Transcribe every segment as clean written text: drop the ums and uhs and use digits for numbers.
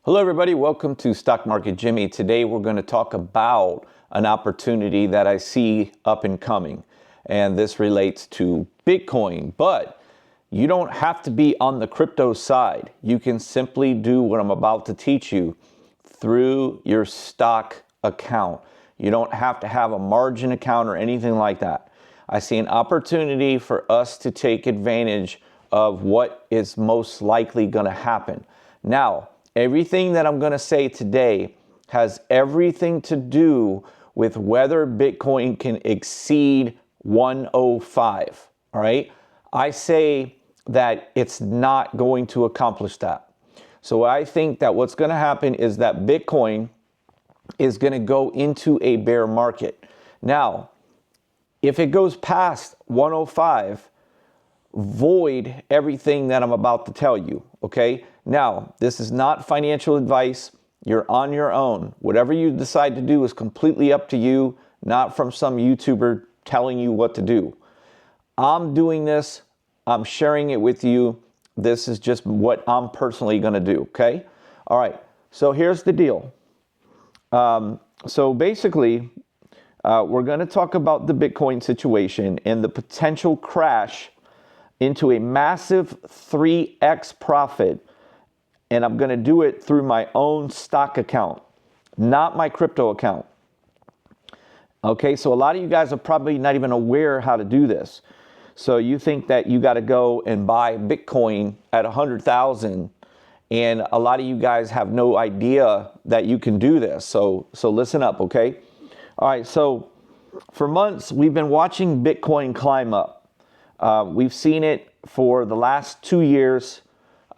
Hello everybody, welcome to Stock Market Jimmy. Today we're going to talk about an opportunity that I see up and coming, and this relates to Bitcoin. But you don't have to be on the crypto side. You can simply do what I'm about to teach you through your stock account. You don't have to have a margin account or anything like that. I see an opportunity for us to take advantage of what is most likely going to happen. Now, everything that I'm going to say today has everything to do with whether Bitcoin can exceed 105. All right. I say that it's not going to accomplish that. So I think that what's going to happen is that Bitcoin is going to go into a bear market. Now, if it goes past 105, void everything that I'm about to tell you, okay? Now, this is not financial advice. You're on your own. Whatever you decide to do is completely up to you, not from some YouTuber telling you what to do. I'm doing this. I'm sharing it with you. This is just what I'm personally going to do, okay? All right, so here's the deal. So basically, we're going to talk about the Bitcoin situation and the potential crash into a massive 3x profit, and I'm going to do it through my own stock account, not my crypto account. Okay, so a lot of you guys are probably not even aware how to do this. So you think that you got to go and buy Bitcoin at 100,000, and a lot of you guys have no idea that you can do this. So listen up, okay? All right, so for months we've been watching Bitcoin climb up. We've seen it for the last 2 years.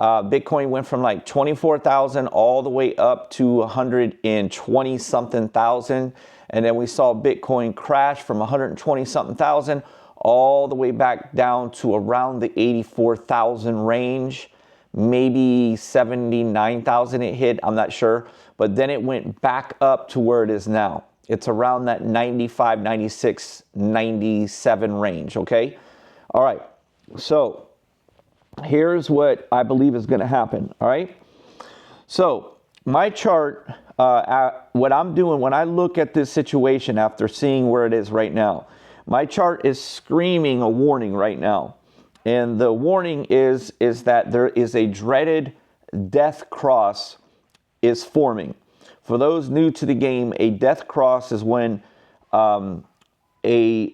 Bitcoin went from like 24,000 all the way up to 120 something thousand. And then we saw Bitcoin crash from 120 something thousand all the way back down to around the 84,000 range, maybe 79,000 it hit, I'm not sure. But then it went back up to where it is now. It's around that 95, 96, 97 range, okay? All right, so here's what I believe is going to happen, all right? So my chart, what I'm doing when I look at this situation after seeing where it is right now, my chart is screaming a warning right now. And the warning is that there is a dreaded death cross is forming. For those new to the game, a death cross is when a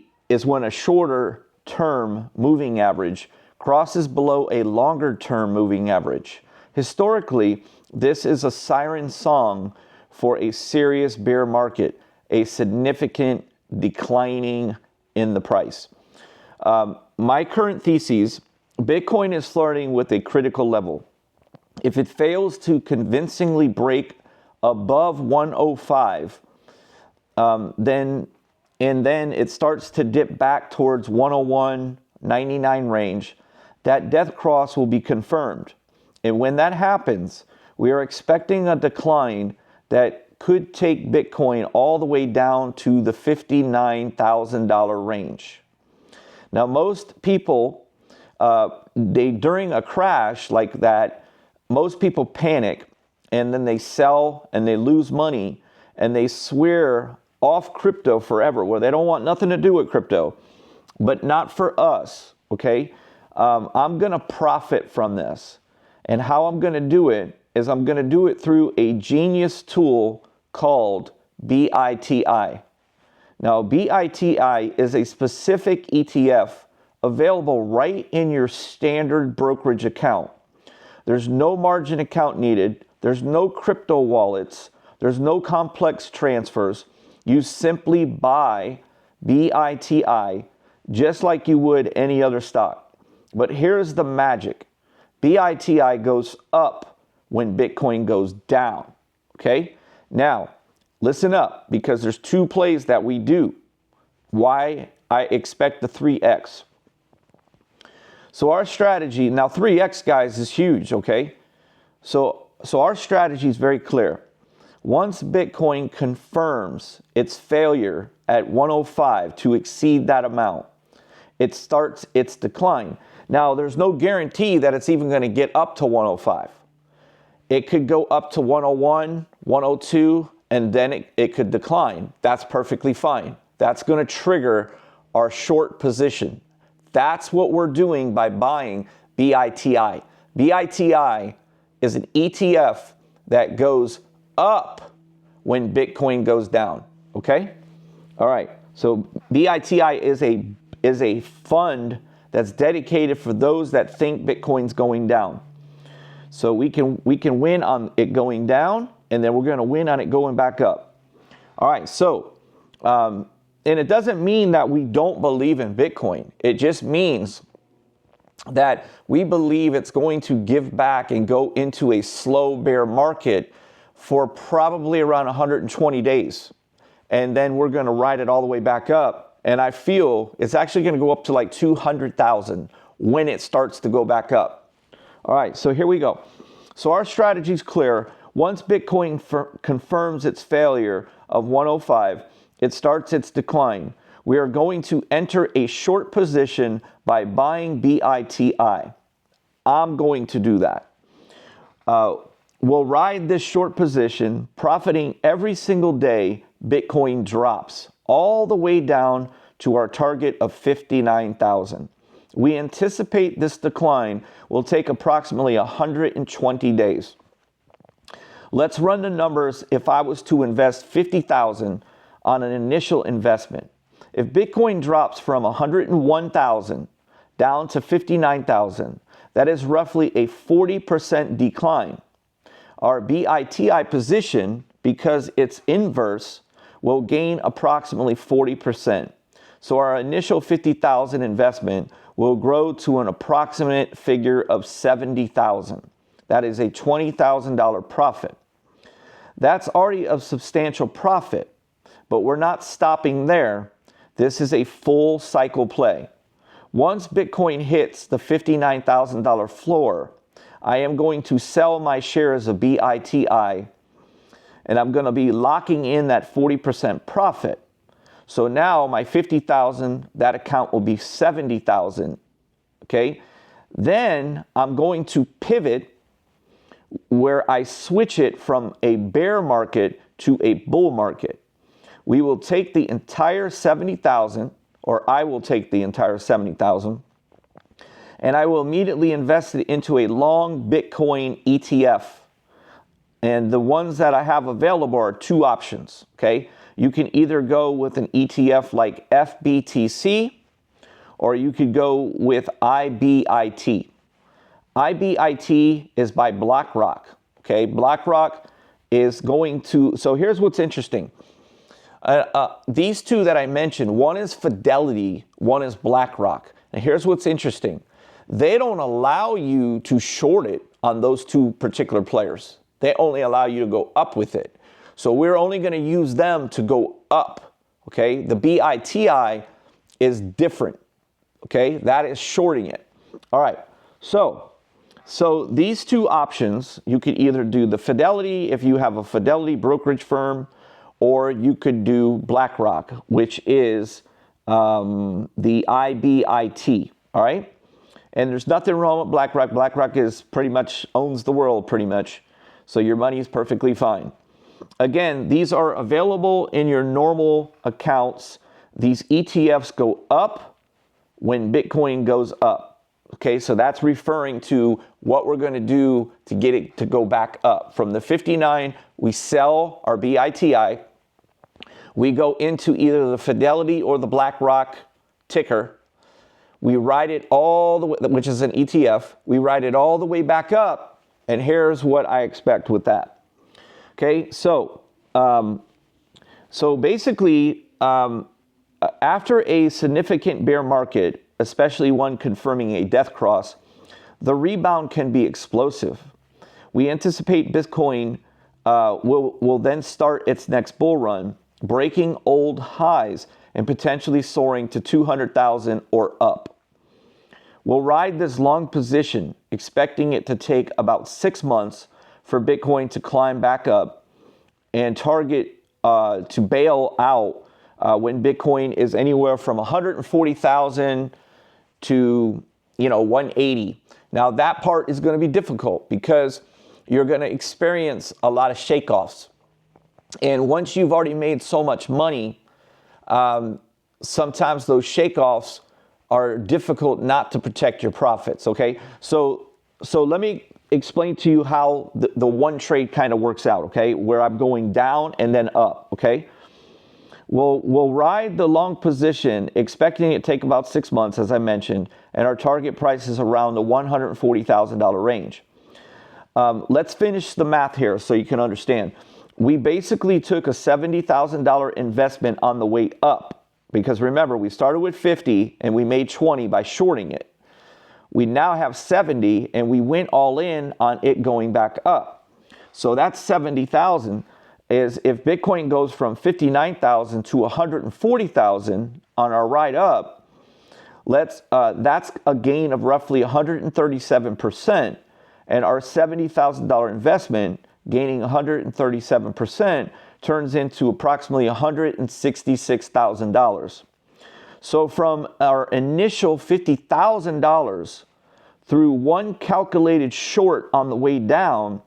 shorter term moving average crosses below a longer term moving average. Historically, this is a siren song for a serious bear market, a significant declining in the price. My current thesis, Bitcoin is flirting with a critical level. If it fails to convincingly break above 105, then it starts to dip back towards 101.99 range. That death cross will be confirmed. And when that happens, we are expecting a decline that could take Bitcoin all the way down to the $59,000 range. Now, most people, during a crash like that, most people panic and then they sell and they lose money and they swear off crypto forever, where they don't want nothing to do with crypto. But not for us, okay? I'm going to profit from this. And how I'm going to do it is I'm going to do it through a genius tool called BITI. Now, BITI is a specific ETF available right in your standard brokerage account. There's no margin account needed. There's no crypto wallets. There's no complex transfers. You simply buy BITI just like you would any other stock. But here's the magic. BITI goes up when Bitcoin goes down, okay? Now, listen up, because there's two plays that we do. Why I expect the 3X. So our strategy, now 3X, guys, is huge, okay? So our strategy is very clear. Once Bitcoin confirms its failure at 105 to exceed that amount, it starts its decline. Now, there's no guarantee that it's even going to get up to 105. It could go up to 101, 102, and then it could decline. That's perfectly fine. That's going to trigger our short position. That's what we're doing by buying BITI. BITI is an ETF that goes up when Bitcoin goes down. Okay? All right. So BITI is a fund that's dedicated for those that think Bitcoin's going down. So we can win on it going down, and then we're going to win on it going back up. All right. So, and it doesn't mean that we don't believe in Bitcoin. It just means that we believe it's going to give back and go into a slow bear market for probably around 120 days. And then we're going to ride it all the way back up. And I feel it's actually going to go up to like 200,000 when it starts to go back up. All right, so here we go. So our strategy is clear. Once Bitcoin confirms its failure of 105, it starts its decline. We are going to enter a short position by buying BITI. I'm going to do that. We'll ride this short position, profiting every single day Bitcoin drops, all the way down to our target of 59,000. We anticipate this decline will take approximately 120 days. Let's run the numbers if I was to invest 50,000 on an initial investment. If Bitcoin drops from 101,000 down to 59,000, that is roughly a 40% decline. Our BITI position, because it's inverse, will gain approximately 40%. So our initial 50,000 investment will grow to an approximate figure of 70,000. That is a $20,000 profit. That's already a substantial profit, but we're not stopping there. This is a full cycle play. Once Bitcoin hits the $59,000 floor, I am going to sell my shares of BITI, and I'm going to be locking in that 40% profit. So now my 50,000, that account will be 70,000. Okay? Then I'm going to pivot where I switch it from a bear market to a bull market. We will take the entire 70,000, or I will take the entire 70,000, and I will immediately invest it into a long Bitcoin ETF. And the ones that I have available are two options, okay? You can either go with an ETF like FBTC, or you could go with IBIT. IBIT is by BlackRock, okay? BlackRock is going to, so here's what's interesting. These two that I mentioned, one is Fidelity, one is BlackRock. And here's what's interesting. They don't allow you to short it on those two particular players. They only allow you to go up with it. So we're only going to use them to go up, okay? The BITI is different, okay? That is shorting it. All right, so these two options, you could either do the Fidelity if you have a Fidelity brokerage firm, or you could do BlackRock, which is the IBIT, all right? And there's nothing wrong with BlackRock. BlackRock is pretty much owns the world pretty much. So your money is perfectly fine. Again, these are available in your normal accounts. These ETFs go up when Bitcoin goes up. Okay, so that's referring to what we're going to do to get it to go back up. From the 59, we sell our BITI. We go into either the Fidelity or the BlackRock ticker. We ride it all the way, which is an ETF. We ride it all the way back up, and here's what I expect with that. Okay, so basically, after a significant bear market, especially one confirming a death cross, the rebound can be explosive. We anticipate Bitcoin will then start its next bull run, breaking old highs and potentially soaring to 200,000 or up. We'll ride this long position, expecting it to take about 6 months for Bitcoin to climb back up and target to bail out when Bitcoin is anywhere from 140,000 to 180. Now that part is going to be difficult because you're going to experience a lot of shakeoffs. And once you've already made so much money, sometimes those shakeoffs are difficult not to protect your profits, okay? So let me explain to you how the one trade kind of works out, okay? Where I'm going down and then up, okay? We'll ride the long position, expecting it to take about 6 months, as I mentioned, and our target price is around the $140,000 range. Let's finish the math here so you can understand. We basically took a $70,000 investment on the way up, because remember, we started with 50 and we made 20 by shorting it. We now have 70 and we went all in on it going back up. So that's 70,000. Is if Bitcoin goes from 59,000 to 140,000 on our ride up, that's a gain of roughly 137%, and our $70,000 investment gaining 137% turns into approximately $166,000. So from our initial $50,000 through one calculated short on the way down,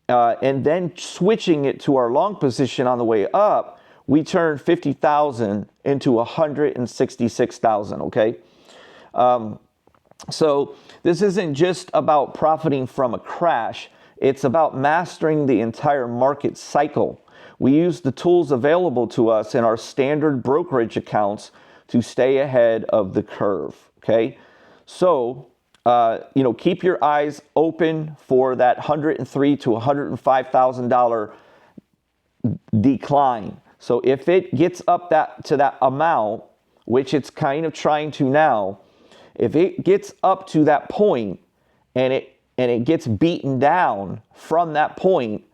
and then switching it to our long position on the way up, we turned 50,000 into 166,000, okay? So this isn't just about profiting from a crash, it's about mastering the entire market cycle. We use the tools available to us in our standard brokerage accounts to stay ahead of the curve, okay? So, keep your eyes open for that $103,000 to $105,000 decline. So if it gets up to that amount, which it's kind of trying to now, if it gets up to that point and it gets beaten down from that point,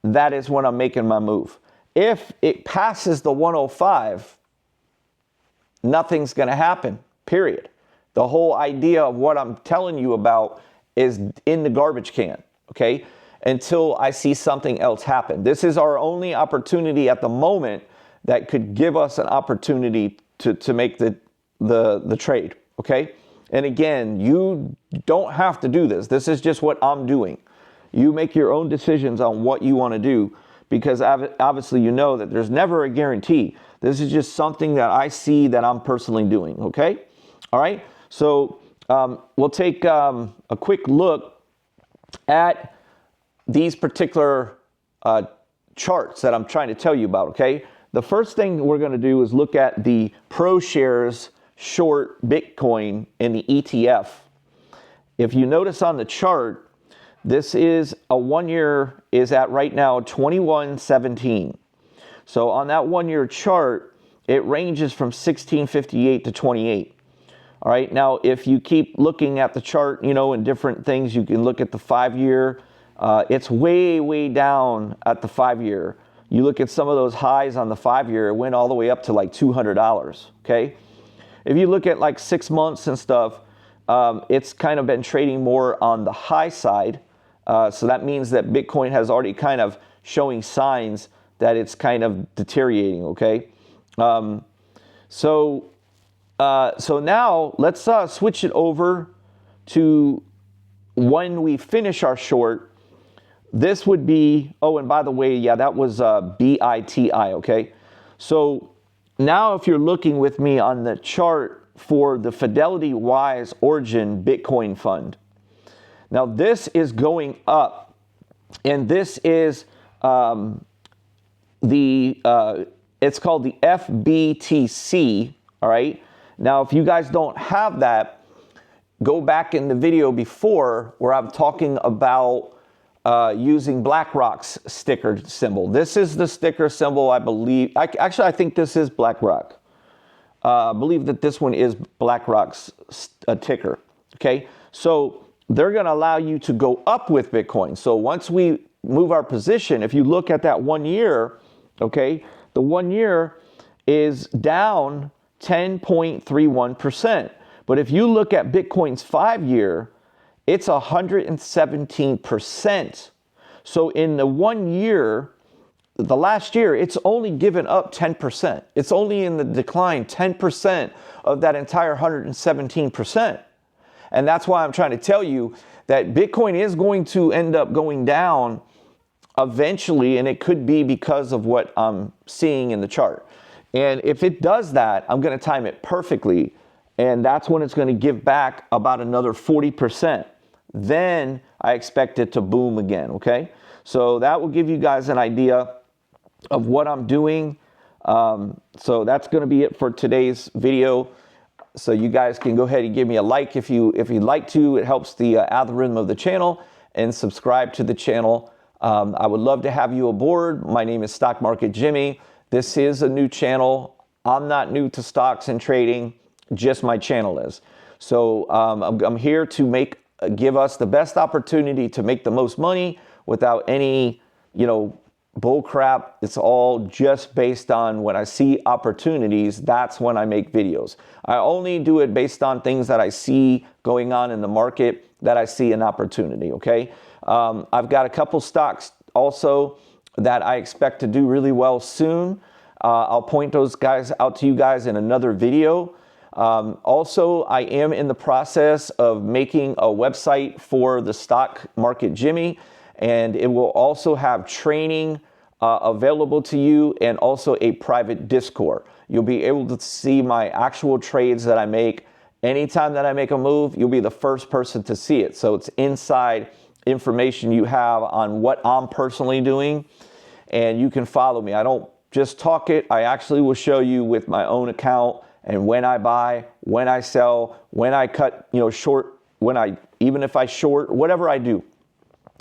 that is when I'm making my move. If it passes the 105, nothing's going to happen, period. The whole idea of what I'm telling you about is in the garbage can, okay? Until I see something else happen. This is our only opportunity at the moment that could give us an opportunity to make the trade, okay? And again, you don't have to do this. This is just what I'm doing. You make your own decisions on what you want to do, because obviously you know that there's never a guarantee. This is just something that I see that I'm personally doing, okay? All right? So we'll take a quick look at these particular charts that I'm trying to tell you about, okay? The first thing we're going to do is look at the ProShares Short Bitcoin in the ETF. If you notice on the chart, this is a 1 year is at right now 21.17. So on that 1 year chart, it ranges from 1658 to 28. All right, now if you keep looking at the chart, and different things, you can look at the 5 year. It's way, way down at the 5 year. You look at some of those highs on the 5 year, it went all the way up to like $200, okay? If you look at like 6 months and stuff, it's kind of been trading more on the high side. So that means that Bitcoin has already kind of showing signs that it's kind of deteriorating, okay? So now let's switch it over to when we finish our short. This would be, oh, and by the way, yeah, that was BITI, okay? So now if you're looking with me on the chart for the Fidelity Wise Origin Bitcoin Fund, now this is going up, and this is it's called the FBTC, all right? Now, if you guys don't have that, go back in the video before where I'm talking about using BlackRock's sticker symbol. This is the sticker symbol, I believe. Actually, I think this is BlackRock. I believe that this one is BlackRock's ticker, okay? So they're going to allow you to go up with Bitcoin. So once we move our position, if you look at that 1 year, okay, the 1 year is down 10.31%. But if you look at Bitcoin's 5 year, it's 117%. So in the 1 year, the last year, it's only given up 10%. It's only in the decline 10% of that entire 117%. And that's why I'm trying to tell you that Bitcoin is going to end up going down eventually, and it could be because of what I'm seeing in the chart. And if it does that, I'm going to time it perfectly, and that's when it's going to give back about another 40%. Then I expect it to boom again, okay? So that will give you guys an idea of what I'm doing. So that's going to be it for today's video. So you guys can go ahead and give me a like if you'd like to. It helps the algorithm of the channel, and subscribe to the channel. I would love to have you aboard. My name is Stock Market Jimmy. This is a new channel. I'm not new to stocks and trading, just my channel is. So I'm here to give us the best opportunity to make the most money without any, bull crap. It's all just based on when I see opportunities. That's when I make videos. I only do it based on things that I see going on in the market, that I see an opportunity, okay? I've got a couple stocks also that I expect to do really well soon. I'll point those guys out to you guys in another video. Also, I am in the process of making a website for the Stock Market Jimmy, and it will also have training available to you, and also a private Discord. You'll be able to see my actual trades that I make. Anytime that I make a move, you'll be the first person to see it. So it's inside information you have on what I'm personally doing, and you can follow me. I don't just talk it. I actually will show you with my own account, and when I buy, when I sell, when I cut, short, even if I short, whatever I do,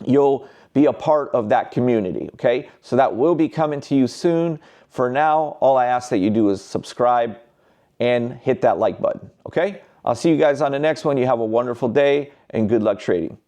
you'll be a part of that community, okay? So that will be coming to you soon. For now, all I ask that you do is subscribe and hit that like button, okay? I'll see you guys on the next one. You have a wonderful day, and good luck trading.